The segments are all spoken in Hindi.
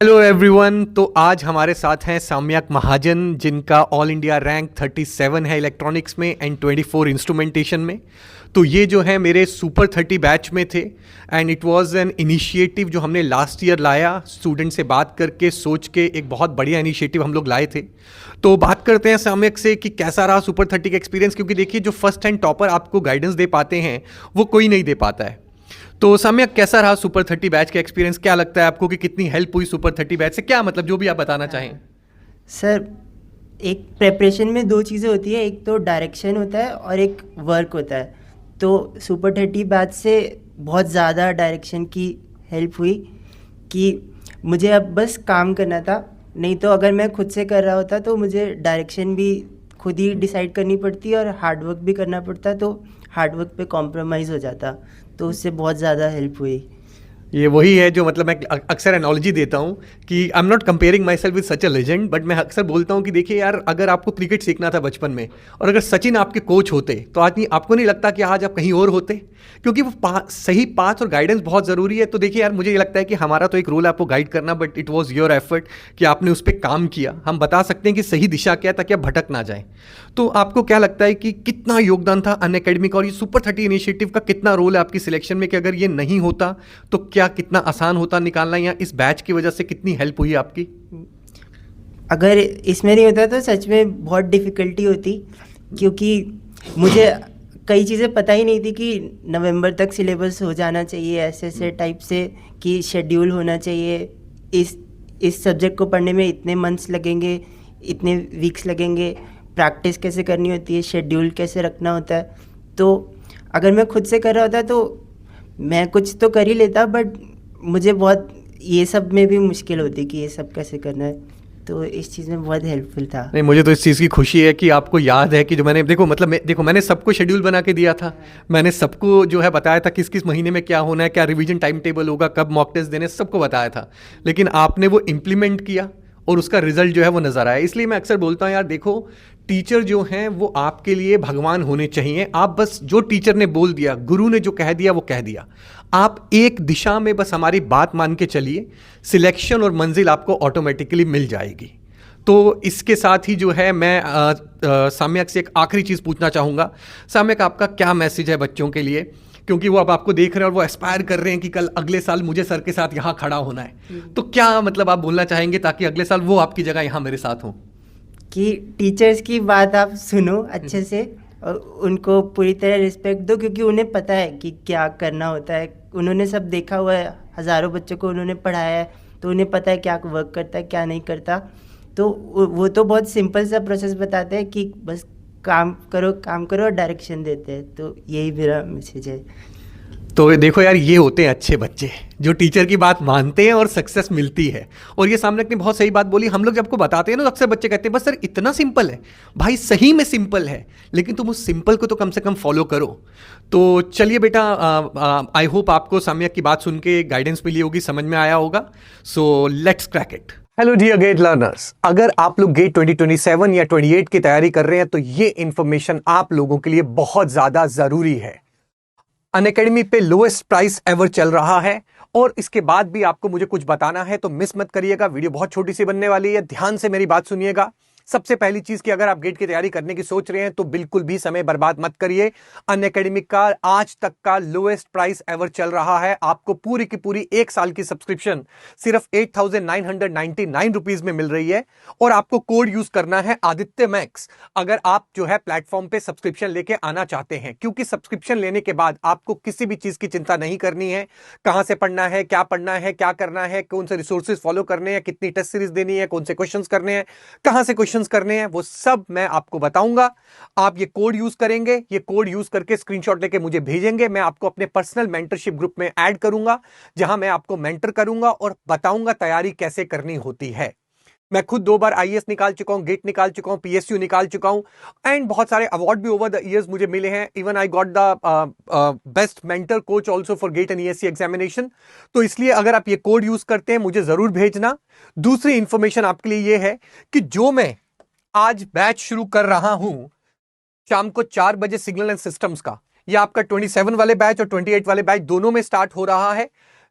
Hello everyone. तो आज हमारे साथ हैं साम्यक महाजन, जिनका ऑल इंडिया रैंक 37 है इलेक्ट्रॉनिक्स में एंड 24 इंस्ट्रूमेंटेशन में। तो ये जो है मेरे सुपर 30 बैच में थे and it was an initiative जो हमने लास्ट ईयर लाया, स्टूडेंट से बात करके सोच के एक बहुत बढ़िया इनिशिएटिव हम लोग लाए थे। तो बात करते हैं साम्यक से कि कैसा रहा सुपर 30 का एक्सपीरियंस, क्योंकि देखिए जो फर्स्ट हैंड टॉपर आपको गाइडेंस दे पाते हैं वो कोई नहीं दे पाता है। तो साम्यक, कैसा रहा सुपर 30 बैच का एक्सपीरियंस? क्या लगता है आपको कि कितनी हेल्प हुई सुपर 30 बैच से? क्या मतलब जो भी आप बताना चाहें। सर, एक प्रेपरेशन में दो चीज़ें होती है, एक तो डायरेक्शन होता है और एक वर्क होता है। तो सुपर 30 बैच से बहुत ज़्यादा डायरेक्शन की हेल्प हुई कि मुझे अब बस काम करना था। नहीं तो अगर मैं खुद से कर रहा होता तो मुझे डायरेक्शन भी खुद ही डिसाइड करनी पड़ती और हार्ड वर्क भी करना पड़ता, तो हार्ड वर्क पे कॉम्प्रोमाइज़ हो जाता। तो उससे बहुत ज़्यादा हेल्प हुई। ये वही है जो मतलब मैं अक्सर एनालॉजी देता हूँ कि I am not comparing my self with such a legend, but मैं अक्सर बोलता हूँ कि देखिए यार, अगर आपको क्रिकेट सीखना था बचपन में और अगर सचिन आपके कोच होते तो आज नहीं, आपको नहीं लगता कि आज आप कहीं और होते? क्योंकि वो सही पाथ और गाइडेंस बहुत ज़रूरी है। तो देखिए यार, मुझे ये लगता है कि हमारा तो एक रोल है आपको गाइड करना, but it was your effort कि आपने उस पर काम किया। हम बता सकते हैं कि सही दिशा क्या है ताकि आप भटक ना जाएं। तो आपको क्या लगता है कि कितना योगदान था अनअकैडमी का और ये सुपर 30 इनिशिएटिव का कितना रोल है आपकी सिलेक्शन में, कि अगर ये नहीं होता तो क्या कितना आसान होता निकालना, या इस बैच की वजह से कितनी हेल्प हुई आपकी? अगर इसमें नहीं होता तो सच में बहुत डिफ़िकल्टी होती, क्योंकि मुझे कई चीज़ें पता ही नहीं थी कि नवंबर तक सिलेबस हो जाना चाहिए, ऐसे ऐसे टाइप से कि शेड्यूल होना चाहिए। इस सब्जेक्ट को पढ़ने में इतने मंथ्स लगेंगे, इतने वीक्स लगेंगे, प्रैक्टिस कैसे करनी होती है, शेड्यूल कैसे रखना होता है। तो अगर मैं खुद से कर रहा होता तो मैं कुछ तो कर ही लेता, बट मुझे बहुत ये सब में भी मुश्किल होती कि ये सब कैसे करना है। तो इस चीज़ में बहुत हेल्पफुल था। नहीं, मुझे तो इस चीज़ की खुशी है कि आपको याद है कि जो मैंने देखो मतलब देखो, मैंने सबको शेड्यूल बना के दिया था। मैंने सबको जो है बताया था किस किस महीने में क्या होना है, क्या रिवीजन टाइम टेबल होगा, कब मॉक टेस्ट देने, सबको बताया था। लेकिन आपने वो इम्प्लीमेंट किया और उसका रिजल्ट जो है वो नज़र आया। इसलिए मैं अक्सर बोलता हूँ यार, देखो टीचर जो हैं वो आपके लिए भगवान होने चाहिए। आप बस जो टीचर ने बोल दिया, गुरु ने जो कह दिया वो कह दिया। आप एक दिशा में बस हमारी बात मान के चलिए, सिलेक्शन और मंजिल आपको ऑटोमेटिकली मिल जाएगी। तो इसके साथ ही जो है मैं साम्यक से एक आखिरी चीज़ पूछना चाहूँगा। साम्यक, आपका क्या मैसेज है बच्चों के लिए, क्योंकि वो अब आपको देख रहे हैं और वो एस्पायर कर रहे हैं कि कल अगले साल मुझे सर के साथ यहाँ खड़ा होना है। तो क्या मतलब आप बोलना चाहेंगे ताकि अगले साल वो आपकी जगह यहाँ मेरे साथ हों? कि टीचर्स की बात आप सुनो अच्छे से और उनको पूरी तरह रिस्पेक्ट दो, क्योंकि उन्हें पता है कि क्या करना होता है। उन्होंने सब देखा हुआ है, हज़ारों बच्चों को उन्होंने पढ़ाया है, तो उन्हें पता है क्या वर्क करता है क्या नहीं करता। तो वो तो बहुत सिंपल सा प्रोसेस बताते हैं कि बस काम करो और डायरेक्शन देते हैं। तो यही मेरा मैसेज है। तो देखो यार, ये होते हैं अच्छे बच्चे जो टीचर की बात मानते हैं और सक्सेस मिलती है। और ये सामने ने बहुत सही बात बोली। हम लोग जब आपको बताते हैं ना, तो अक्सर बच्चे कहते हैं बस सर इतना सिंपल है। भाई सही में सिंपल है, लेकिन तुम उस सिंपल को तो कम से कम फॉलो करो। तो चलिए बेटा, आई होप आपको साम्यक की बात सुन के गाइडेंस मिली होगी, समझ में आया होगा। So let's crack it. Hello dear GATE learners, अगर आप लोग गेट 2027 या 28 की तैयारी कर रहे हैं तो ये इंफॉर्मेशन आप लोगों के लिए बहुत ज्यादा जरूरी है। अनअकैडमी पे लोएस्ट प्राइस एवर चल रहा है और इसके बाद भी आपको मुझे कुछ बताना है, तो मिस मत करिएगा। वीडियो बहुत छोटी सी बनने वाली है, ध्यान से मेरी बात सुनिएगा। सबसे पहली चीज कि अगर आप गेट की तैयारी करने की सोच रहे हैं तो बिल्कुल भी समय बर्बाद मत करिए। अनअकैडमी का आज तक का लोएस्ट प्राइस एवर चल रहा है। आपको पूरी की पूरी एक साल की सब्सक्रिप्शन सिर्फ 8,999 रुपीज में मिल रही है और आपको कोड यूज करना है आदित्य मैक्स, अगर आप जो है प्लेटफॉर्म पे सब्सक्रिप्शन लेके आना चाहते हैं। क्योंकि सब्सक्रिप्शन लेने के बाद आपको किसी भी चीज की चिंता नहीं करनी है। कहां से पढ़ना है, क्या पढ़ना है, क्या करना है, कौन से रिसोर्सेज फॉलो करने हैं, कितनी टेस्ट सीरीज देनी है, कौन से क्वेश्चंस करने हैं, कहां से क्वेश्चंस करने हैं, वो सब मैं आपको बताऊंगा। आप ये कोड यूज करेंगे, ये कोड यूज करके स्क्रीनशॉट लेके मुझे भेजेंगे। मैं आपको अपने पर्सनल मेंटरशिप ग्रुप में ऐड करूंगा, जहां मैं आपको मेंटर करूंगा और बताऊंगा तैयारी कैसे करनी होती है। मैं खुद 2 बार आईएएस निकाल चुका हूं, गेट निकाल चुका हूं, पीएसयू निकाल चुका हूं एंड बहुत सारे अवार्ड भी ओवर द इयर्स मुझे मिले हैं। Even I got the best mentor coach also for GATE and ESC examination. तो इसलिए अगर आप ये कोड यूज करते हैं मुझे जरूर भेजना। दूसरी इंफॉर्मेशन आपके लिए ये है कि जो मैं आज बैच शुरू कर रहा हूं शाम को 4 बजे सिग्नल एंड सिस्टम्स का, यह आपका 27 वाले बैच और 28 वाले बैच दोनों में स्टार्ट हो रहा है।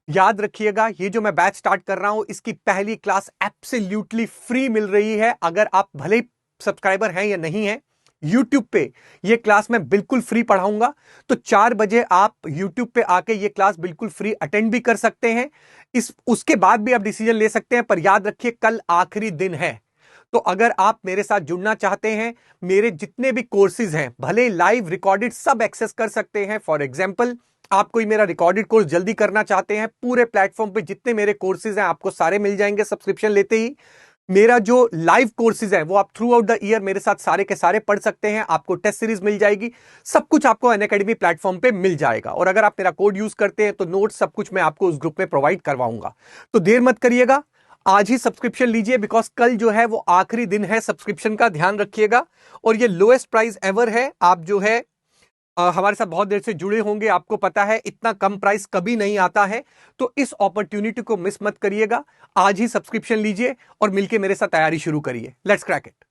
याद रखिएगा, ये जो मैं बैच स्टार्ट कर रहा हूं इसकी पहली क्लास एब्सोल्युटली फ्री मिल रही है। अगर आप भले ही सब्सक्राइबर हैं या नहीं है, YouTube पे ये क्लास मैं बिल्कुल फ्री पढ़ाऊंगा। तो 4 बजे आप YouTube पे आके ये क्लास बिल्कुल फ्री अटेंड भी कर सकते हैं। उसके बाद भी आप डिसीजन ले सकते हैं, पर याद रखिए कल आखिरी दिन है। तो अगर आप मेरे साथ जुड़ना चाहते हैं, मेरे जितने भी कोर्सेज हैं, भले लाइव रिकॉर्डेड, सब एक्सेस कर सकते हैं। फॉर एग्जाम्पल, आप कोई मेरा रिकॉर्डेड कोर्स जल्दी करना चाहते हैं, पूरे प्लेटफॉर्म पे जितने मेरे कोर्सेज हैं आपको सारे मिल जाएंगे सब्सक्रिप्शन लेते ही। मेरा जो लाइव कोर्सेज है वो आप थ्रू आउट द ईयर मेरे साथ सारे के सारे पढ़ सकते हैं। आपको टेस्ट सीरीज मिल जाएगी, सब कुछ आपको अनअकैडमी प्लेटफॉर्म पे मिल जाएगा। और अगर आप मेरा कोड यूज करते हैं तो नोट्स सब कुछ मैं आपको उस ग्रुप में प्रोवाइड करवाऊंगा। तो देर मत करिएगा, आज ही सब्सक्रिप्शन लीजिए, बिकॉज कल जो है वो आखिरी दिन है सब्सक्रिप्शन का, ध्यान रखिएगा। और ये लोएस्ट प्राइस एवर है। आप जो है हमारे साथ बहुत देर से जुड़े होंगे, आपको पता है इतना कम प्राइस कभी नहीं आता है। तो इस अपॉर्चुनिटी को मिस मत करिएगा, आज ही सब्सक्रिप्शन लीजिए और मिलके मेरे साथ तैयारी शुरू करिए। Let's crack it.